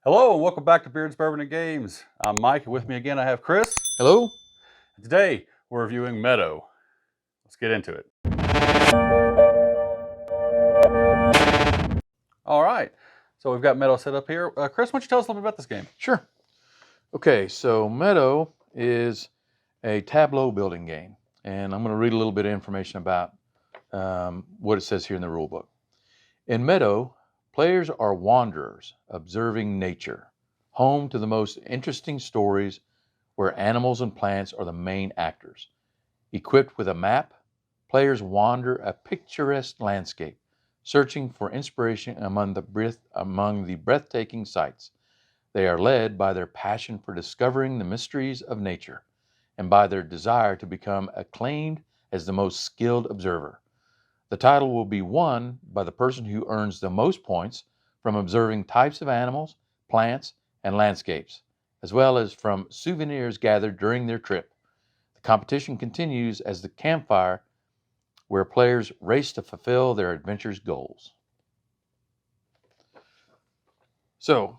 Hello and welcome back to Beards, Bourbon, and Games. I'm Mike, and with me again I have Chris. Hello? And today we're reviewing Meadow. Let's get into it. All right, so we've got Meadow set up here. Chris, why don't you tell us a little bit about this game? Sure. Okay, so Meadow is a tableau building game, and I'm going to read a little bit of information about what it says here in the rule book. In Meadow, players are wanderers observing nature, home to the most interesting stories where animals and plants are the main actors. Equipped with a map, players wander a picturesque landscape, searching for inspiration among the breathtaking sights. They are led by their passion for discovering the mysteries of nature and by their desire to become acclaimed as the most skilled observer. The title will be won by the person who earns the most points from observing types of animals, plants, and landscapes, as well as from souvenirs gathered during their trip. The competition continues as the Campfire, where players race to fulfill their adventure's goals. So,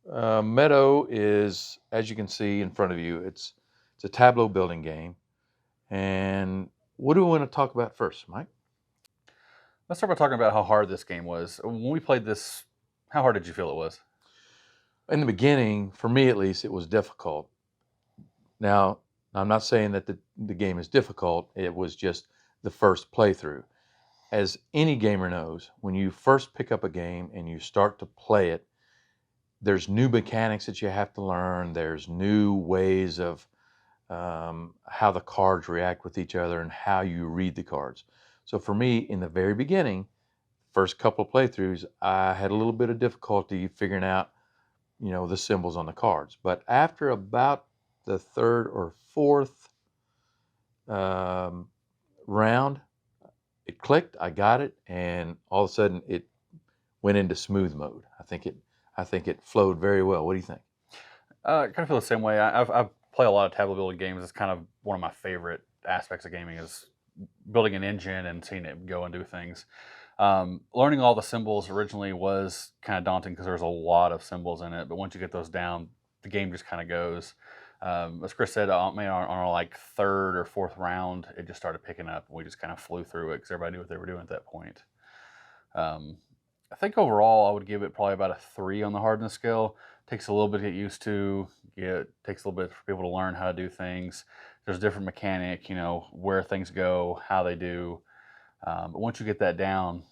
Meadow is, as you can see in front of you, it's a tableau building game. And what do we want to talk about first, Mike? Let's start by talking about how hard this game was. When we played this, how hard did you feel it was? In the beginning, for me at least, it was difficult. Now, I'm not saying that the game is difficult. It was just the first playthrough. As any gamer knows, when you first pick up a game and you start to play it, there's new mechanics that you have to learn. There's new ways of how the cards react with each other and how you read the cards. So for me, in the very beginning, first couple of playthroughs, I had a little bit of difficulty figuring out, the symbols on the cards. But after about the third or fourth round, it clicked. I got it, and all of a sudden it went into smooth mode. I think it flowed very well. What do you think? I kind of feel the same way. I've played a lot of tableau building games. It's kind of one of my favorite aspects of gaming is building an engine and seeing it go and do things. Learning all the symbols originally was kind of daunting because there's a lot of symbols in it, but once you get those down, the game just kind of goes. As Chris said, on our like third or fourth round, it just started picking up, and we just kind of flew through it because everybody knew what they were doing at that point. I think overall, I would give it probably about a 3 on the hardness scale. Takes a little bit to get used to. It takes a little bit for people to learn how to do things. There's different mechanic, where things go, how they do. But once you get that down,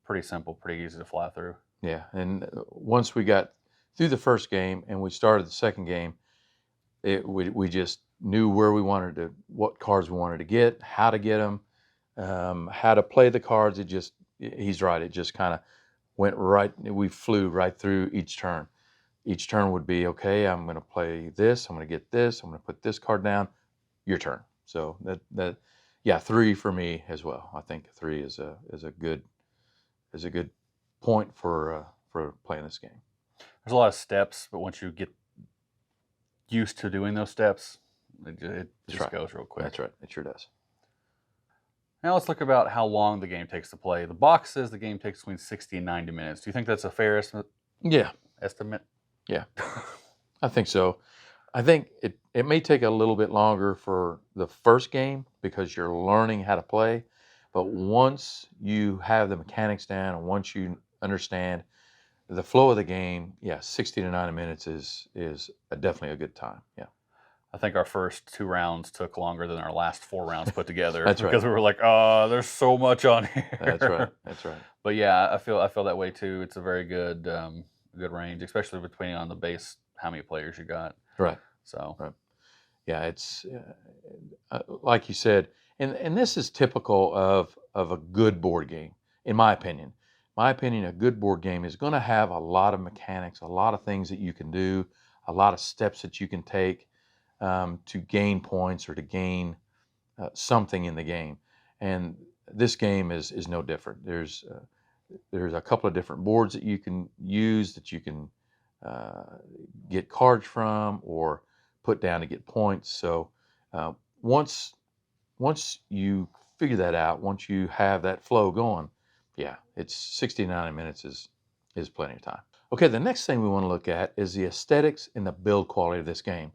pretty simple, pretty easy to fly through. Yeah, and once we got through the first game and we started the second game, we just knew what cards we wanted to get, how to get them, how to play the cards. He's right. It just kind of went right. We flew right through each turn. Each turn would be, okay, I'm going to play this. I'm going to get this. I'm going to put this card down. Your turn. So yeah, 3 for me as well. I think 3 is a good point for playing this game. There's a lot of steps, but once you get used to doing those steps, it just goes real quick. That's right. It sure does. Now let's look about how long the game takes to play. The box says the game takes between 60 and 90 minutes. Do you think that's a fair estimate? Yeah. Yeah, I think so. I think it may take a little bit longer for the first game because you're learning how to play. But once you have the mechanics down and once you understand the flow of the game, 60 to 90 minutes is definitely a good time. Yeah. I think our first 2 rounds took longer than our last 4 rounds put together. That's right. Because we were like, oh, there's so much on here. That's right. But yeah, I feel that way too. It's a very good range, especially depending on the base, how many players you got. Right. So. Right. Yeah, it's like you said, and this is typical of a good board game, in my opinion. A good board game is going to have a lot of mechanics, a lot of things that you can do, a lot of steps that you can take to gain points or to gain something in the game. And this game is no different. There's a couple of different boards that you can use, that you can get cards from or put down to get points. So once you figure that out, once you have that flow going, it's 60 to 90 minutes is plenty of time. Okay, the next thing we want to look at is the aesthetics and the build quality of this game.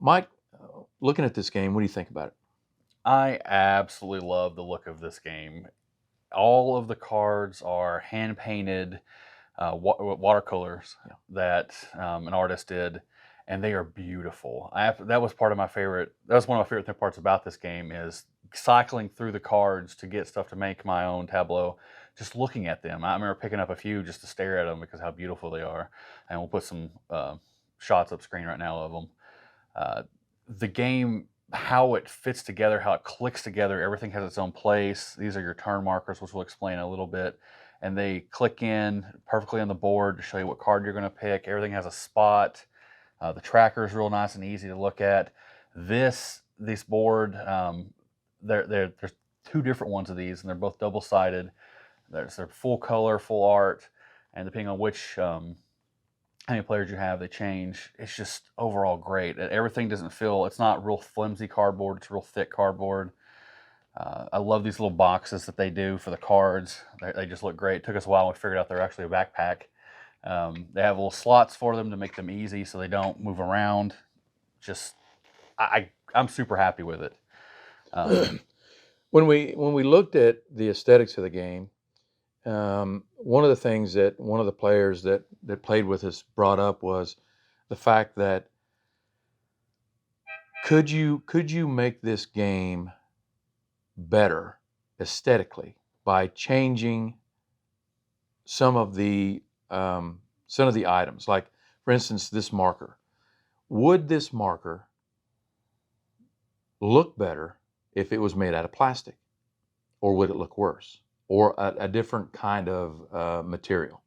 Mike, looking at this game, what do you think about it? I absolutely love the look of this game. All of the cards are hand painted watercolors Yeah. that an artist did, and they are beautiful. That was part of my favorite. That was one of my favorite parts about this game is cycling through the cards to get stuff to make my own tableau. Just looking at them, I remember picking up a few just to stare at them because how beautiful they are. And we'll put some shots up screen right now of them. The game, how it fits together, how it clicks together, everything has its own place. These are your turn markers, which we'll explain in a little bit. And they click in perfectly on the board to show you what card you're going to pick. Everything has a spot. The tracker is real nice and easy to look at. This board, there's two different ones of these, and they're both double-sided. They're full color, full art, and depending on which how many players you have, they change. It's just overall great. Everything doesn't feel, it's not real flimsy cardboard, it's real thick cardboard. I love these little boxes that they do for the cards. They just look great. It took us a while when we figured out they're actually a backpack. They have little slots for them to make them easy so they don't move around. Just, I'm super happy with it. When we looked at the aesthetics of the game, one of the things that one of the players that played with us brought up was the fact that could you make this game better aesthetically by changing some of the items, like for instance this marker. Would this marker look better if it was made out of plastic, or would it look worse, or a different kind of material?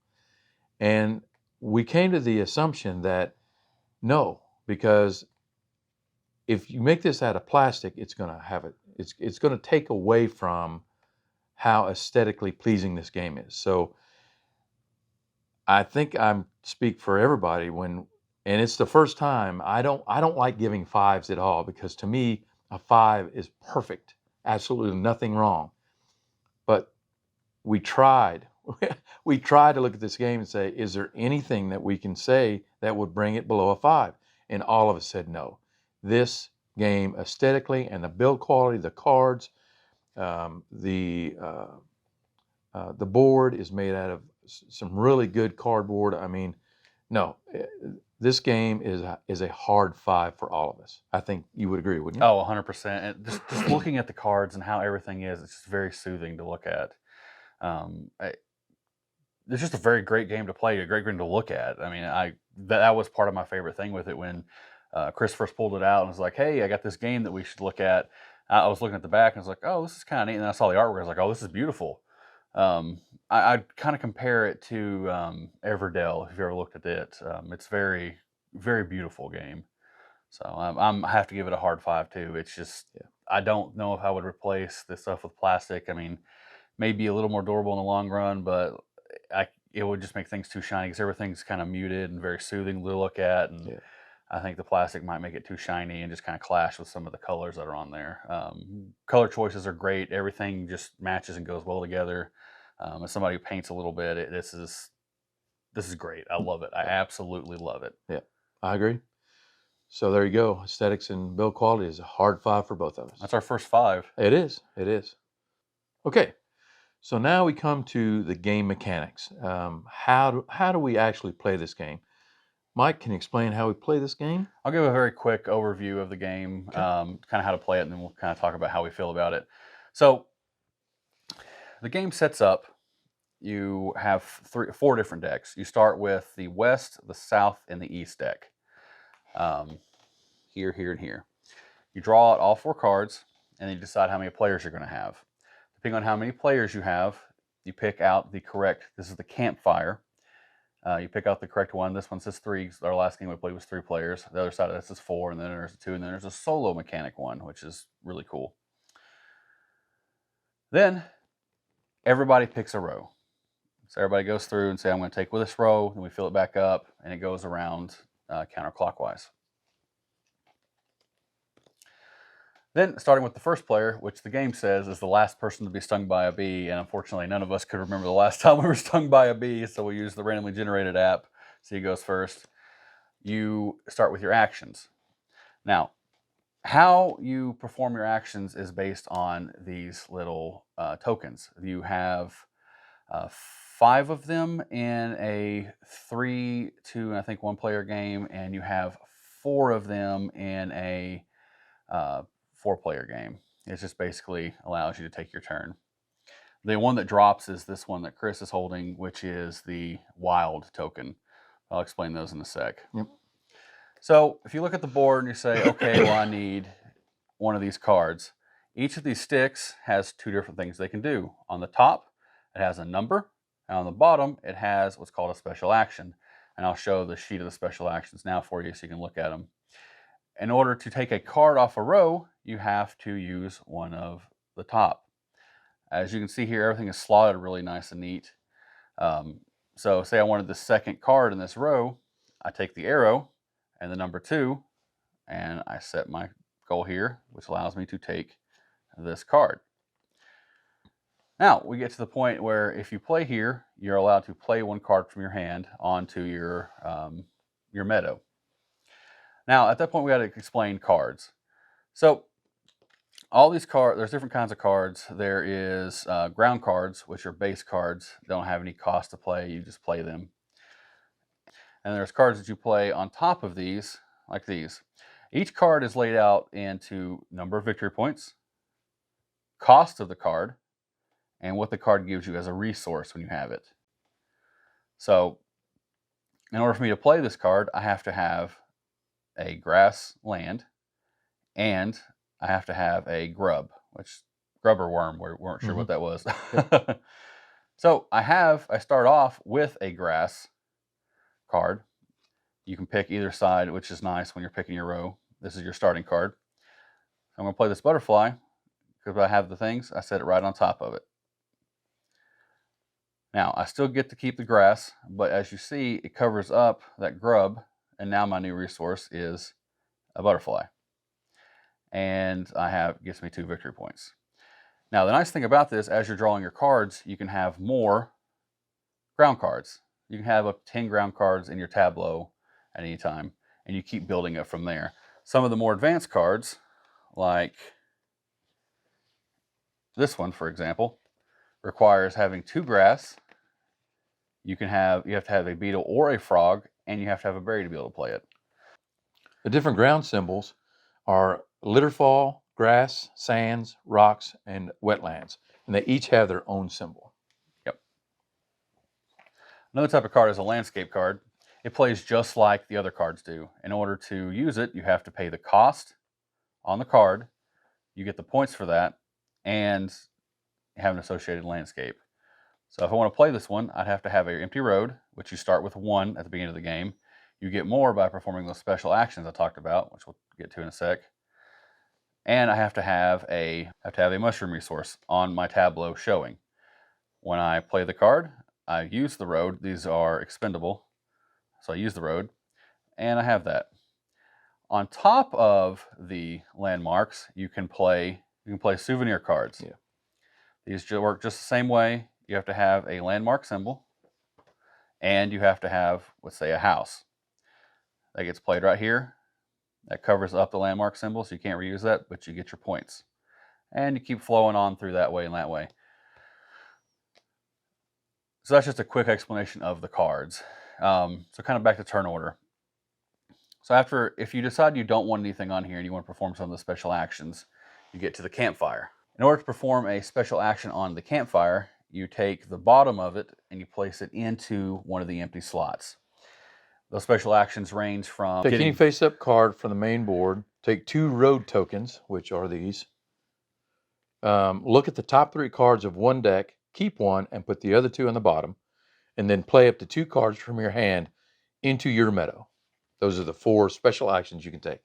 And we came to the assumption that no, because if you make this out of plastic, it's going to have it. It's going to take away from how aesthetically pleasing this game is. So I think I speak for everybody when, and it's the first time I don't like giving 5s at all, because to me a 5 is perfect, absolutely nothing wrong. But we tried to look at this game and say, is there anything that we can say that would bring it below a 5? And all of us said no. This game aesthetically and the build quality, the cards, the board is made out of some really good cardboard. I mean, no, this game is a hard 5 for all of us. I think you would agree, wouldn't you? Oh, 100%. And just looking at the cards and how everything is, it's just very soothing to look at. It's just a very great game to play, a great game to look at. I mean, that was part of my favorite thing with it when Chris first pulled it out and was like, "Hey, I got this game that we should look at." I was looking at the back and I was like, "Oh, this is kind of neat." And then I saw the artwork. I was like, "Oh, this is beautiful." I'd kind of compare it to Everdell, if you ever looked at it. It's very, very beautiful game. So I have to give it a hard 5 too. It's just, I don't know if I would replace this stuff with plastic. I mean, maybe a little more durable in the long run, but it would just make things too shiny because everything's kind of muted and very soothing to look at. And I think the plastic might make it too shiny and just kind of clash with some of the colors that are on there. Color choices are great. Everything just matches and goes well together. As somebody who paints a little bit, this is great. I love it. I absolutely love it. Yeah, I agree. So there you go. Aesthetics and build quality is a hard 5 for both of us. That's our first 5. It is. It is. Okay. So now we come to the game mechanics. How do we actually play this game? Mike, can you explain how we play this game? I'll give a very quick overview of the game, Okay. kind of how to play it, and then we'll kind of talk about how we feel about it. So the game sets up, you have 4 different decks. You start with the West, the South, and the East deck. Here, here, and here. You draw out all 4 cards, and then you decide how many players you're going to have. Depending on how many players you have, you pick out the correct, this is the Campfire. You pick out the correct one. This one says 3. Our last game we played was 3 players. The other side of this is 4, and then there's a 2, and then there's a solo mechanic one, which is really cool. Then everybody picks a row. So everybody goes through and say, I'm going to take with this row, and we fill it back up, and it goes around counterclockwise. Then, starting with the first player, which the game says is the last person to be stung by a bee, and unfortunately none of us could remember the last time we were stung by a bee, so we used the randomly generated app. So he goes first. You start with your actions. Now, how you perform your actions is based on these little tokens. You have 5 of them in a 3, 2, and I think 1 player game, and you have 4 of them in a 4 player game. It just basically allows you to take your turn. The one that drops is this one that Chris is holding, which is the wild token. I'll explain those in a sec. Yep. So if you look at the board and you say, okay, well, I need one of these cards. Each of these sticks has 2 different things they can do. On the top, it has a number, and on the bottom, it has what's called a special action. And I'll show the sheet of the special actions now for you so you can look at them. In order to take a card off a row, you have to use one of the top. As you can see here, everything is slotted really nice and neat. So say I wanted the second card in this row, I take the arrow and the number 2, and I set my goal here, which allows me to take this card. Now we get to the point where if you play here, you're allowed to play 1 card from your hand onto your Meadow. Now at that point we got to explain cards. So all these cards, there's different kinds of cards. There is ground cards, which are base cards. They don't have any cost to play. You just play them. And there's cards that you play on top of these, like these. Each card is laid out into number of victory points, cost of the card, and what the card gives you as a resource when you have it. So in order for me to play this card, I have to have a grass land, and I have to have a grub, which grub or worm, we weren't sure what that was. So I start off with a grass card. You can pick either side, which is nice when you're picking your row. This is your starting card. I'm going to play this butterfly because I have the things. I set it right on top of it. Now, I still get to keep the grass, but as you see, it covers up that grub, and now my new resource is a butterfly. And gets me 2 victory points. Now, the nice thing about this, as you're drawing your cards, you can have more ground cards. You can have up to 10 ground cards in your tableau at any time, and you keep building up from there. Some of the more advanced cards, like this one, for example, requires having 2 grass. You have to have a beetle or a frog, and you have to have a berry to be able to play it. The different ground symbols are litterfall, grass, sands, rocks, and wetlands. And they each have their own symbol. Yep. Another type of card is a landscape card. It plays just like the other cards do. In order to use it, you have to pay the cost on the card. You get the points for that, and have an associated landscape. So if I want to play this one, I'd have to have an empty road, which you start with 1 at the beginning of the game. You get more by performing those special actions I talked about, which we'll get to in a sec. And I have to have a mushroom resource on my tableau showing. When I play the card, I use the road. These are expendable, so I use the road, and I have that. On top of the landmarks, you can play souvenir cards. Yeah. These work just the same way. You have to have a landmark symbol, and you have to have, let's say, a house. That gets played right here. That covers up the landmark symbol, so you can't reuse that, but you get your points. And you keep flowing on through that way and that way. So that's just a quick explanation of the cards. So kind of back to turn order. So if you decide you don't want anything on here and you want to perform some of the special actions, you get to the campfire. In order to perform a special action on the campfire, you take the bottom of it and you place it into one of the empty slots. Those special actions range from Take any face-up card from the main board, take 2 road tokens, which are these. Look at the top 3 cards of one deck, keep 1, and put the other 2 on the bottom, and then play up to 2 cards from your hand into your meadow. Those are the 4 special actions you can take.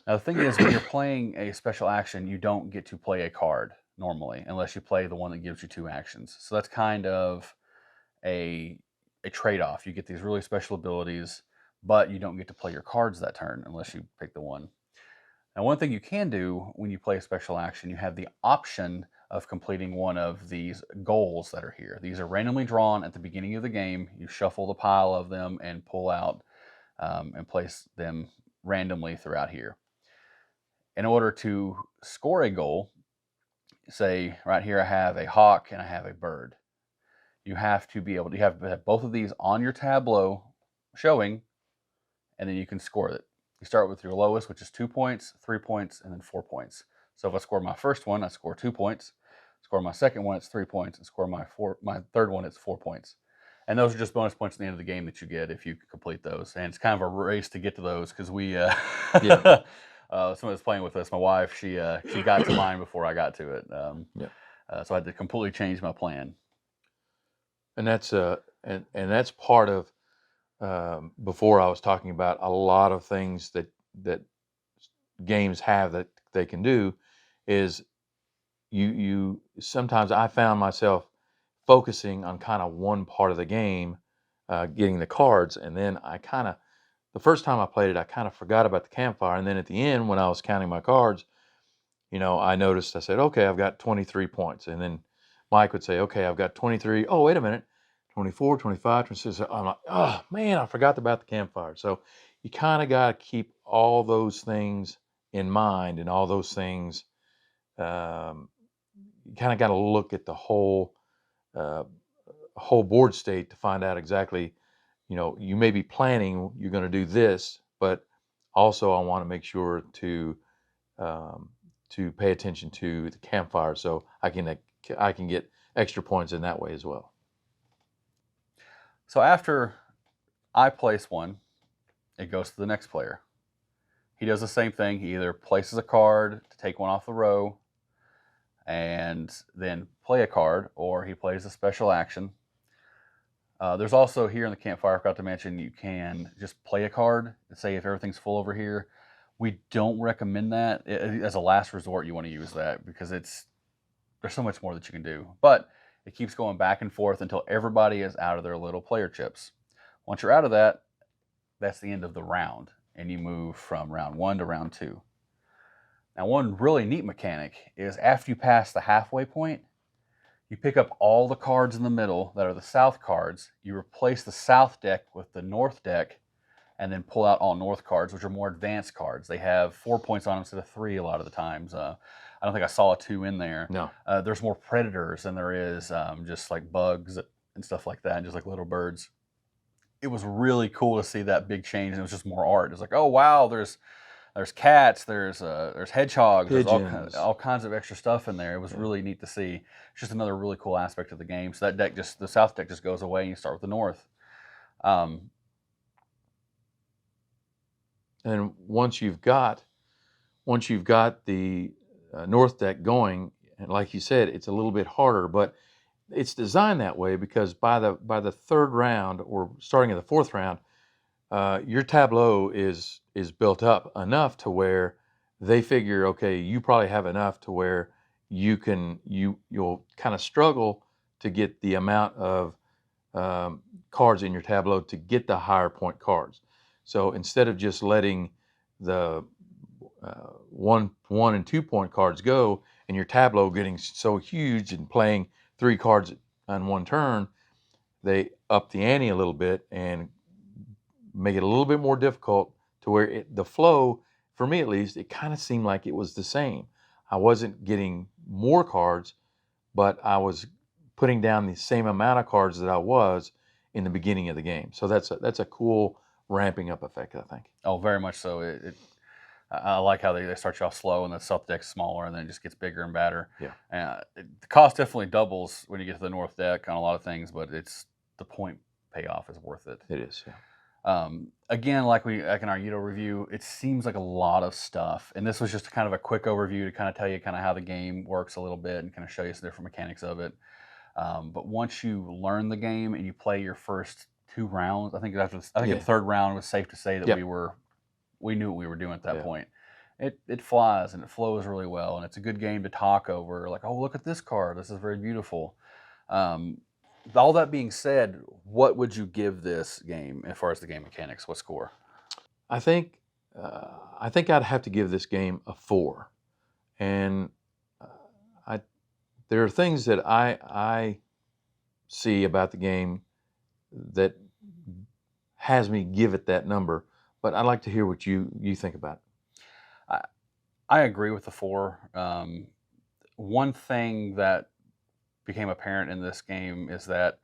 Now, the thing is, when you're playing a special action, you don't get to play a card normally, unless you play the one that gives you 2 actions. So that's kind of a trade-off. You get these really special abilities, but you don't get to play your cards that turn unless you pick the one. Now, one thing you can do when you play a special action, you have the option of completing one of these goals that are here. These are randomly drawn at the beginning of the game. You shuffle the pile of them and pull out and place them randomly throughout here. In order to score a goal, say right here I have a hawk and I have a bird. You have to be able to have both of these on your tableau showing, and then you can score it. You start with your lowest, which is 2 points, 3 points, and then 4 points. So if I score my first one, I score 2 points. Score my second one, it's 3 points. And score my third one, it's 4 points. And those are just bonus points at the end of the game that you get if you complete those. And it's kind of a race to get to those because we, Yeah. someone that's playing with us, my wife, she got to mine before I got to it. So I had to completely change my plan. And that's and that's part of before I was talking about a lot of things that games have that they can do is you sometimes I found myself focusing on kind of one part of the game, getting the cards, and then the first time I played it, I kind of forgot about the campfire, and then at the end when I was counting my cards, I noticed, I said, okay, I've got 23 points, and then Mike would say, okay, I've got 23. Oh, wait a minute. 24, 25, 26. I'm like, oh man, I forgot about the campfire. So you kind of got to keep all those things in mind, and all those things. You kind of got to look at the whole board state to find out exactly. You may be planning you're going to do this, but also I want to make sure to pay attention to the campfire, so I can get extra points in that way as well. So after I place one, it goes to the next player. He does the same thing. He either places a card to take one off the row and then play a card, or he plays a special action. There's also here in the campfire, I forgot to mention, you can just play a card and say if everything's full over here. We don't recommend that. As a last resort, you want to use that because there's so much more that you can do. But it keeps going back and forth until everybody is out of their little player chips. Once you're out of that, that's the end of the round, and you move from round 1 to round 2. Now, one really neat mechanic is after you pass the halfway point, you pick up all the cards in the middle that are the south cards, you replace the south deck with the north deck, and then pull out all north cards, which are more advanced cards. They have 4 points on them instead of 3 a lot of the times. I don't think I saw a 2 in there. No. There's more predators than there is just like bugs and stuff like that, and just like little birds. It was really cool to see that big change, and it was just more art. It's like, oh wow, there's cats, there's hedgehogs, Pigeons. there's all kinds of extra stuff in there. It was really neat to see. It's just another really cool aspect of the game. So that deck the south deck just goes away, and you start with the north. And once you've got the north deck going, and like you said, it's a little bit harder, but it's designed that way because by the third round, or starting at the fourth round, your tableau is built up enough to where they figure, okay, you probably have enough to where you'll kind of struggle to get the amount of cards in your tableau to get the higher point cards. So instead of just letting the 1 and 2 point cards go, and your tableau getting so huge and playing 3 cards on one turn, they up the ante a little bit and make it a little bit more difficult to where the flow, for me at least, it kind of seemed like it was the same. I wasn't getting more cards, but I was putting down the same amount of cards that I was in the beginning of the game. So that's a cool ramping up effect, I think. Oh, very much so. I like how they start you off slow and the south deck's smaller, and then it just gets bigger and badder. Yeah. The cost definitely doubles when you get to the north deck on a lot of things, but the point payoff is worth it. It is, yeah. Again, like in our Yudo review, it seems like a lot of stuff, and this was just kind of a quick overview to kind of tell you kind of how the game works a little bit and kind of show you some different mechanics of it. But once you learn the game and you play your first 2 rounds, I think the third round was safe to say that we knew what we were doing at that point. It flies and it flows really well, and it's a good game to talk over. Like, oh, look at this card. This is very beautiful. All that being said, what would you give this game as far as the game mechanics? What score? I think I'd have to give this game a 4, and there are things that I see about the game that has me give it that number, but I'd like to hear what you think about it. I, I agree with the 4. One thing that became apparent in this game is that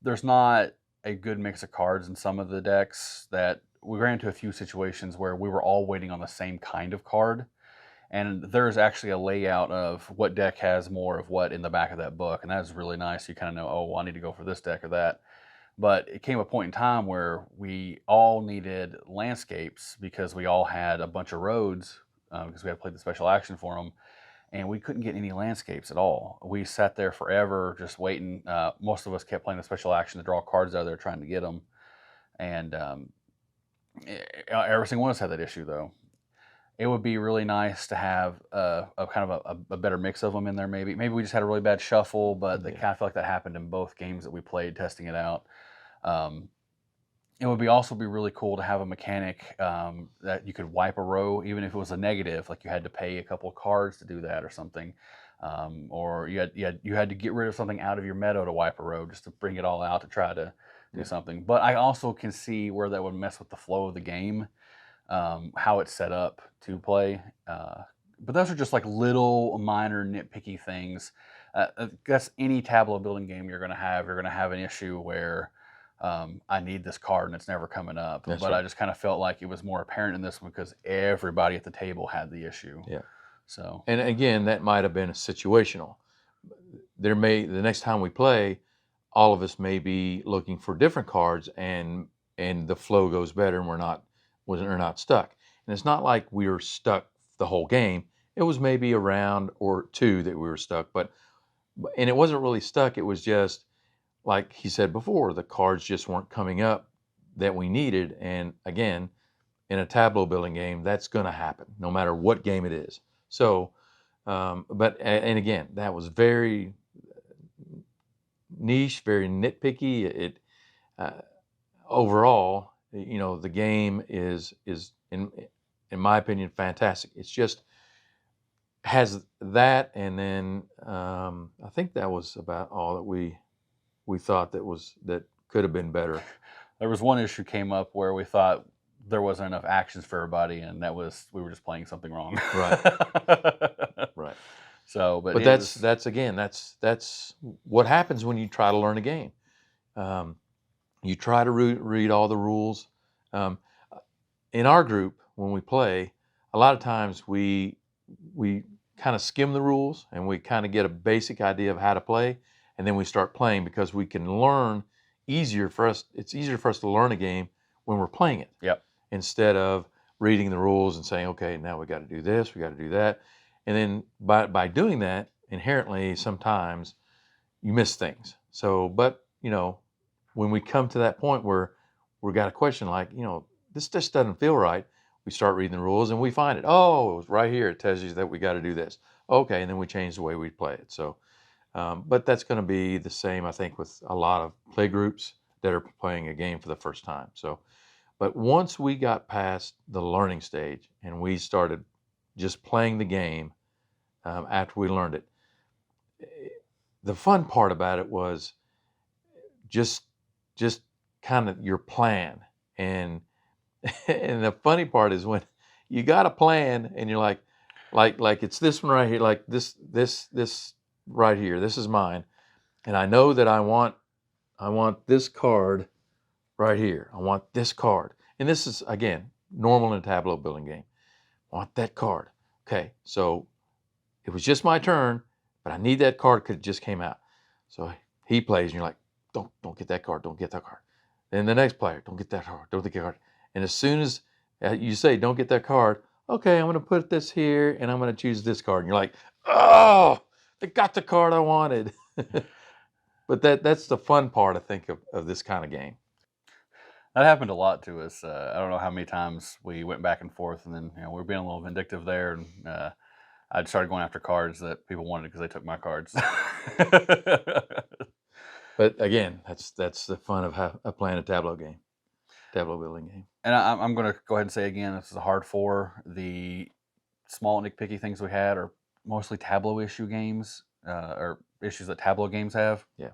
there's not a good mix of cards in some of the decks. That we ran into a few situations where we were all waiting on the same kind of card, and there's actually a layout of what deck has more of what in the back of that book, and that's really nice. You kind of know, oh, well, I need to go for this deck or that. But it came a point in time where we all needed landscapes because we all had a bunch of roads because we had played the special action for them, and we couldn't get any landscapes at all. We sat there forever just waiting. Most of us kept playing the special action to draw cards out of there trying to get them, and every single one of us had that issue though. It would be really nice to have a kind of a better mix of them in there. Maybe we just had a really bad shuffle, but they kind of feel like that happened in both games that we played testing it out. It would also be really cool to have a mechanic that you could wipe a row, even if it was a negative, like you had to pay a couple of cards to do that or something, or you had to get rid of something out of your meadow to wipe a row just to bring it all out to try to do something. But I also can see where that would mess with the flow of the game, how it's set up to play. But those are just like little minor nitpicky things. I guess any tableau building game you're going to have an issue where I need this card and it's never coming up. That's but right. I just kind of felt like it was more apparent in this one because everybody at the table had the issue. Yeah. So, And again, that might have been a situational. The next time we play, all of us may be looking for different cards, and the flow goes better, and we're not stuck. And it's not like we were stuck the whole game. It was maybe a round or two that we were stuck, and it wasn't really stuck. It was just like he said before, the cards just weren't coming up that we needed. And again, in a tableau building game, that's going to happen no matter what game it is. So, and again, that was very niche, very nitpicky. It overall, the game is in my opinion fantastic. It's just has that, and then I think that was about all that we thought that could have been better. there was one issue came up where we thought there wasn't enough actions for everybody, and that was we were just playing something wrong. Right. Right. So, but that's what happens when you try to learn a game. You try to read all the rules. In our group, when we play, a lot of times we kind of skim the rules and we kind of get a basic idea of how to play, and then we start playing because we can learn easier for us. It's easier for us to learn a game when we're playing it. Yep. Instead of reading the rules and saying, okay, now we got to do this, we got to do that. And then by doing that, inherently, sometimes you miss things. So, but, when we come to that point where we got a question like, this just doesn't feel right, we start reading the rules and we find it. Oh, it's right here. It tells you that we got to do this. Okay, and then we change the way we play it. So, but that's going to be the same, I think, with a lot of play groups that are playing a game for the first time. So, but once we got past the learning stage and we started just playing the game after we learned it, the fun part about it was just kind of your plan. And and the funny part is when you got a plan and you're like it's this one right here, like this right here, this is mine, and I know that I want this card right here. I want this card, and this is again normal in a tableau building game. I want that card. Okay, so it was just my turn, but I need that card because it just came out. So he plays, and you're like, don't get that card, don't get that card. Then the next player, don't get that card, don't get that card. And as soon as you say, don't get that card, okay, I'm going to put this here, and I'm going to choose this card. And you're like, oh, they got the card I wanted. But that's the fun part, I think, of this kind of game. That happened a lot to us. I don't know how many times we went back and forth, and then we were being a little vindictive there, and I started going after cards that people wanted because they took my cards. But again, that's the fun of playing a tableau building game. And I'm going to go ahead and say again, this is a hard 4. The small nitpicky things we had are mostly tableau issue games or issues that tableau games have. Yeah.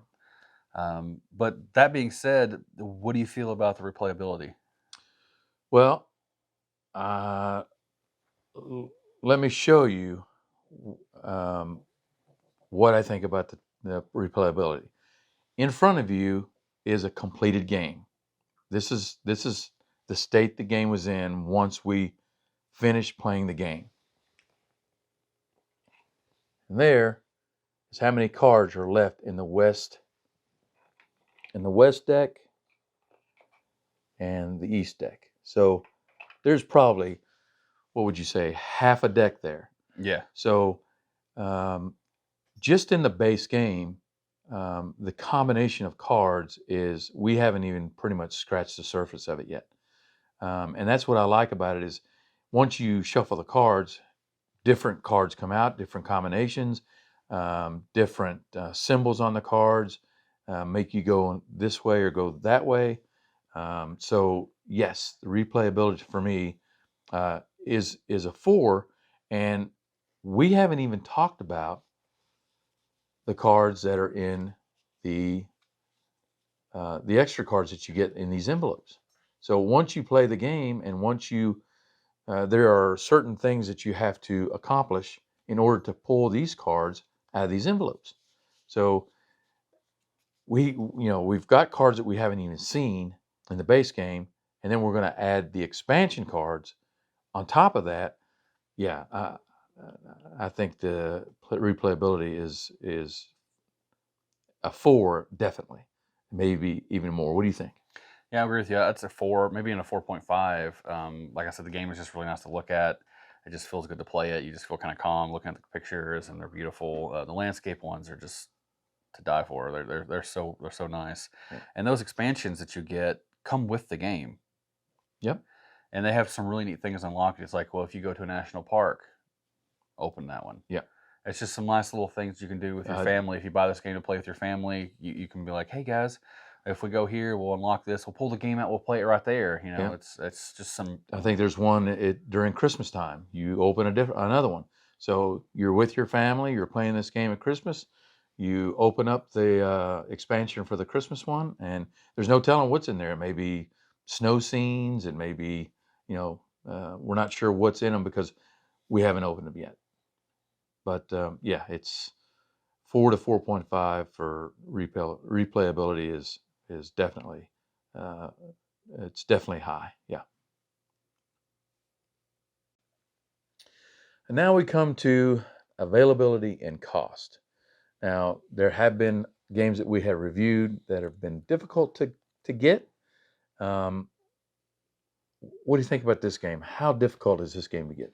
But that being said, what do you feel about the replayability? Well, let me show you um, what I think about the replayability. In front of you is a completed game. This is the state the game was in once we finished playing the game. And there is how many cards are left in the west deck and the east deck. So there's probably, what would you say, half a deck there. Yeah. So just in the base game, the combination of cards is, we haven't even pretty much scratched the surface of it yet. And that's what I like about it, is once you shuffle the cards, different cards come out, different combinations, different symbols on the cards, make you go this way or go that way. So yes, the replayability for me is a 4, and we haven't even talked about the cards that are in the extra cards that you get in these envelopes. So once you play the game, and once you there are certain things that you have to accomplish in order to pull these cards out of these envelopes. So we've got cards that we haven't even seen in the base game, and then we're going to add the expansion cards on top of that. Yeah, I think the replayability is a 4, definitely, maybe even more. What do you think? Yeah, I agree with you. That's a 4, maybe in a 4.5. Like I said, the game is just really nice to look at. It just feels good to play it. You just feel kind of calm looking at the pictures, and they're beautiful. The landscape ones are just to die for. They're so nice. Yeah. And those expansions that you get come with the game. Yep. And they have some really neat things unlocked. It's like, well, if you go to a national park, open that one. Yeah. It's just some nice little things you can do with your family. If you buy this game to play with your family, you can be like, hey guys, if we go here, we'll unlock this. We'll pull the game out. We'll play it right there. You know, Yeah. it's just some. I think there's one during Christmas time. You open another one. So you're with your family. You're playing this game at Christmas. You open up the expansion for the Christmas one, and there's no telling what's in there. It may be snow scenes. It may be, we're not sure what's in them because we haven't opened them yet. But yeah, it's 4 to 4.5 for replayability is definitely it's definitely high. Yeah. And now we come to availability and cost. Now, there have been games that we have reviewed that have been difficult to get. What do you think about this game? How difficult is this game to get?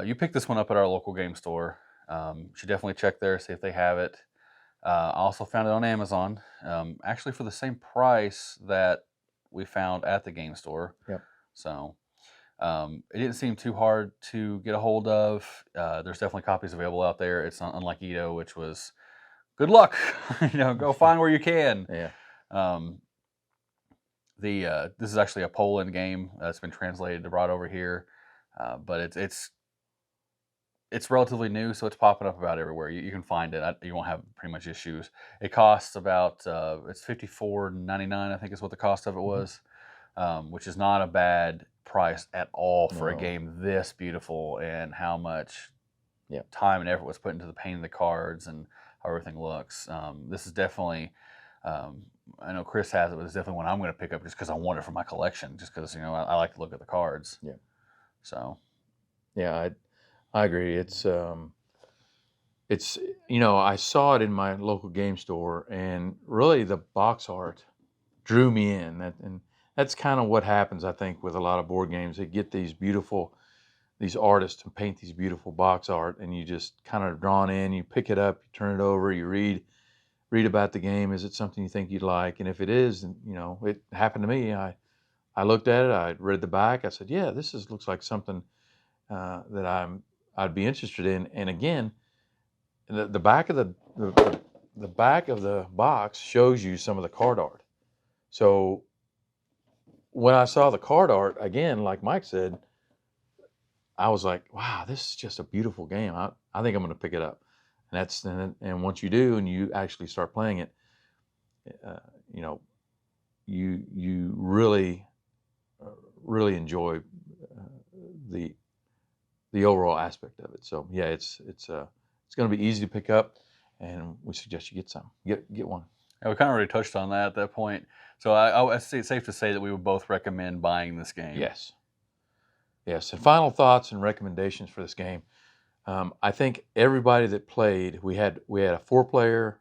You picked this one up at our local game store. You should definitely check there, see if they have it. I also found it on Amazon, actually for the same price that we found at the game store. Yep. So it didn't seem too hard to get a hold of. There's definitely copies available out there. It's not unlike Edo, which was good luck. Go find where you can. Yeah. This is actually a Poland game that's been translated and brought over here, but it's relatively new, so it's popping up about everywhere. You can find it. You won't have pretty much issues. It costs about it's $54.99, I think is what the cost of it was, which is not a bad price at all for a game this beautiful, and how much time and effort was put into the painting of the cards and how everything looks. This is definitely, I know Chris has it, but it's definitely one I'm going to pick up just because I want it for my collection, just because I like to look at the cards. Yeah. So. Yeah, I agree. It's I saw it in my local game store, and really the box art drew me in. And that's kind of what happens, I think, with a lot of board games. They get these artists to paint these beautiful box art, and you just kind of drawn in. You pick it up, you turn it over, you read about the game. Is it something you think you'd like? And if it is, it happened to me. I looked at it, I read the back, I said, yeah, looks like something that I'd be interested in. And again, the back of the back of the box shows you some of the card art. So when I saw the card art, again, like Mike said, I was like, wow, this is just a beautiful game. I think I'm going to pick it up. And once you do, and you actually start playing it, you know, you really really enjoy the overall aspect of it. So yeah, it's going to be easy to pick up, and we suggest you get one. And we kind of already touched on that at that point. So I say it's safe to say that we would both recommend buying this game. Yes. Yes. And final thoughts and recommendations for this game. I think everybody that played, we had a 4-player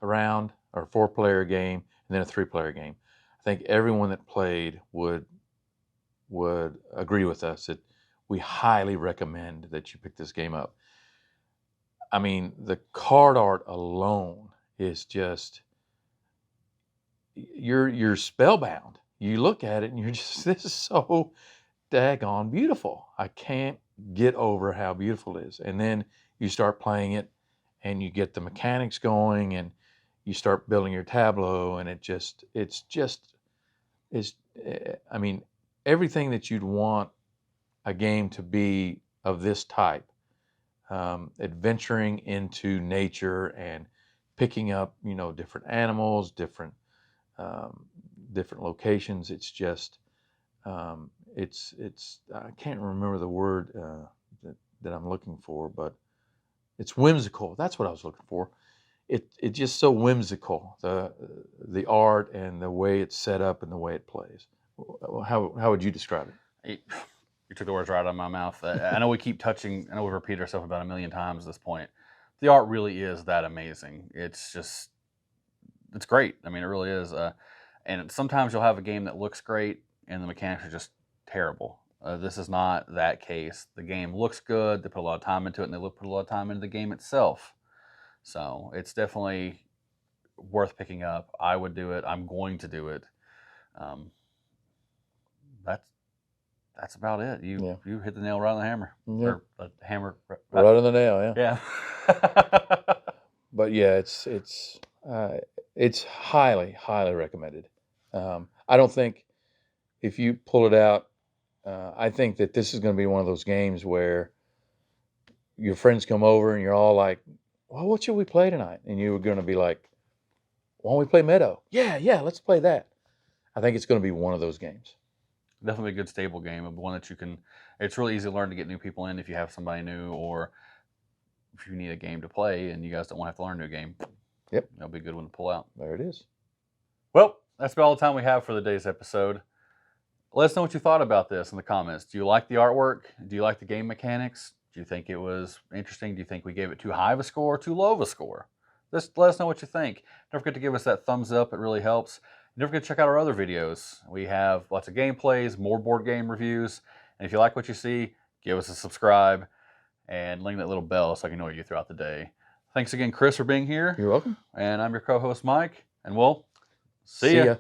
round or 4-player game, and then a 3-player game. I think everyone that played would agree with us that we highly recommend that you pick this game up. I mean, the card art alone is just, you're spellbound. You look at it and you're just, this is so daggone beautiful. I can't get over how beautiful it is. And then you start playing it and you get the mechanics going and you start building your tableau, and I mean, everything that you'd want a game to be of this type, adventuring into nature and picking up, different animals, different locations. It's just, it's I can't remember the word that I'm looking for, but it's whimsical. That's what I was looking for. It's just so whimsical, the art and the way it's set up and the way it plays. How would you describe it? You took the words right out of my mouth. I know we've repeated ourselves about 1,000,000 times at this point. The art really is that amazing. It's great. I mean, it really is. And sometimes you'll have a game that looks great and the mechanics are just terrible. This is not that case. The game looks good. They put a lot of time into it, and they put a lot of time into the game itself. So it's definitely worth picking up. I would do it. I'm going to do it. That's about it. You hit the nail right on the hammer. Yeah. Or the hammer right on the nail. Yeah. Yeah. But yeah, it's highly recommended. I don't think if you pull it out, I think that this is going to be one of those games where your friends come over and you're all like, well, what should we play tonight? And you're going to be like, why don't we play Meadow? Yeah, let's play that. I think it's going to be one of those games. Definitely a good stable game, one that you can. It's really easy to learn to get new people in if you have somebody new, or if you need a game to play and you guys don't want to have to learn a new game. Yep, that'll be a good one to pull out. There it is. Well, that's about all the time we have for the day's episode. Let us know what you thought about this in the comments. Do you like the artwork? Do you like the game mechanics? Do you think it was interesting? Do you think we gave it too high of a score or too low of a score? Just let us know what you think. Don't forget to give us that thumbs up. It really helps. Don't forget to check out our other videos. We have lots of gameplays, more board game reviews. And if you like what you see, give us a subscribe and ring that little bell so I can know you throughout the day. Thanks again, Chris, for being here. You're welcome. And I'm your co-host, Mike. And we'll see ya.